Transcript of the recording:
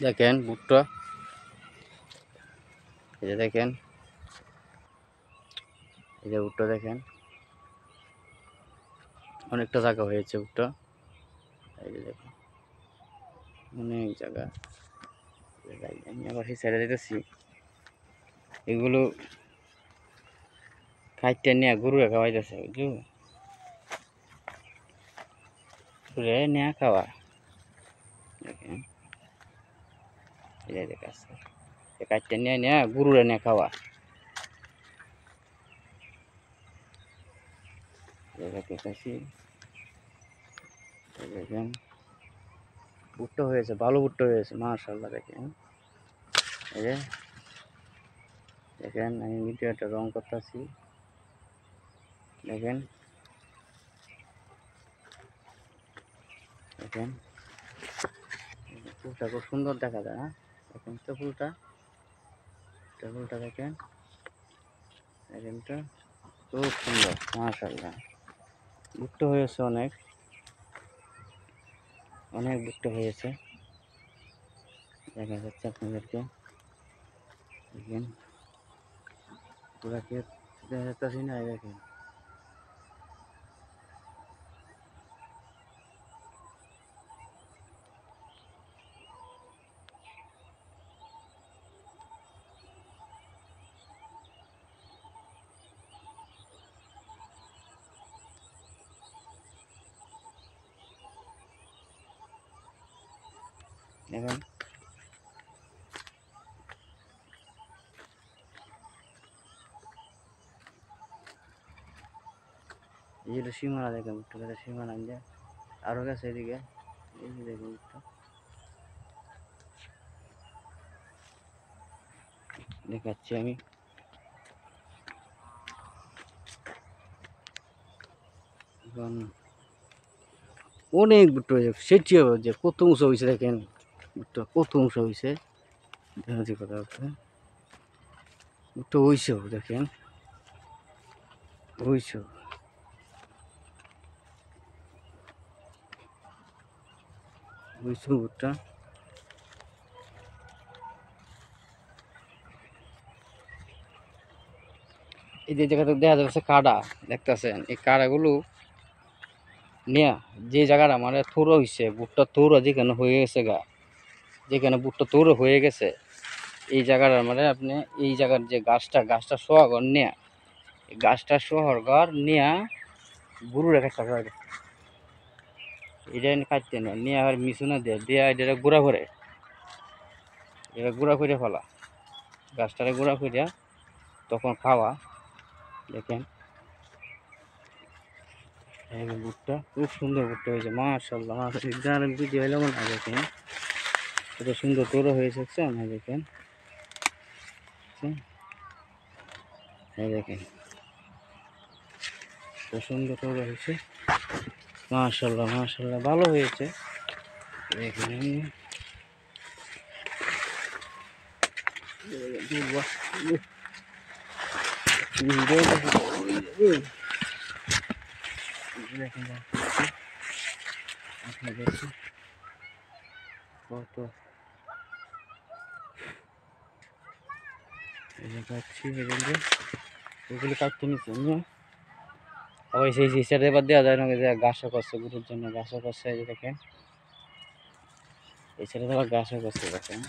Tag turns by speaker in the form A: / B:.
A: দেখেন ভুট্টা, এই যে দেখেন, এই যে ভুট্টা দেখেন, অনেকটা জায়গা হয়েছে ভুট্টা। এই যে দেখেন অনেক জায়গা। আমি আবার সেই সাইডে যেতেছি, এগুলো খাইতে নিয়ে গরু খাওয়াইতেছে, বুঝলো, ঘুরে নিয়ে খাওয়া। দেখেন এই যে কাছে কাইতে নিয়ে নিয়ে গরুরে নিয়ে খাওয়া। দেখেন ভুট্টা হয়েছে, ভালো ভুট্টা হয়েছে মাশাআল্লাহ। দেখেন এই যে দেখেন, আমি ভিডিওটা রং করতেছি। দেখেন দেখেন ফুলটা খুব সুন্দর দেখা যায়। হ্যাঁ দেখেন তো ফুলটা, ফুলটা দেখেন, দেখেনটা খুব সুন্দর মাশাআল্লাহ। ভুট্টা হয়েছে অনেক, অনেক ভুট্টা হয়েছে, দেখা যাচ্ছে আপনাদেরকে। দেখেন পুরা ক্ষেত দেখা যাচ্ছে না, দেখেন দেখেন এই যে সীমানা, দেখেন ভুট্টা সীমানা দিয়ে আরো গেছে এদিকে। এই যে দেখুন ভুট্টা দেখাচ্ছি আমি। এখন অনেক ভুট্টা হয়েছে, সেটি যে কত উঁচু হয়েছে, দেখেন ভুট্টা কত উঁচু হয়েছে। দেখা কথা হচ্ছে ভুট্টা হয়েছেও, দেখেন হয়েছেও, হয়েছে ভুট্টা। এই যে জায়গাতে দেখা যাচ্ছে কাড়া দেখতেছেন, এই কাড়াগুলো নিয়ে যে জায়গাটা মানে থোড়ো হয়েছে, ভুট্টা থোড়ো যেখানে হয়ে গেছে গা, যেখানে ভুট্টা থোড়ো হয়ে গেছে, এই জায়গাটার মানে আপনি এই জায়গার যে গাছটা সোহাগর নেয়া, এই গাছটা সোহাগর নেয়া গরু রেখে থাকা, এটা কাটতে নেয় নিয়ে আবার মিশুনা দিয়ে এটা গুঁড়া করে, এটা গুঁড়া করে ফেলা, গাছটারে গুঁড়া করিয়া তখন খাওয়া। দেখেন এই ভুট্টা খুব সুন্দর ভুট্টা হয়েছে মাশাআল্লাহ। ভিডিও হইলে মনে হয় দেখেন কত সুন্দর তোরও হয়েছে, দেখেন এই দেখেন কত সুন্দর তোরও হয়েছে মাশাআল্লাহ মাশাআল্লাহ, ভালো হয়েছে। দেখেন কত দেখাচ্ছি, এগুলো কাটতে নিচ্ছে নিয়ে আবার সেই হিসাবে এবার দেওয়া যায় না, যে ঘাসও করছে গরুর জন্য, ঘাসও করছে। এই যে দেখেন এই সাইডে আবার ঘাসও করছে, দেখেন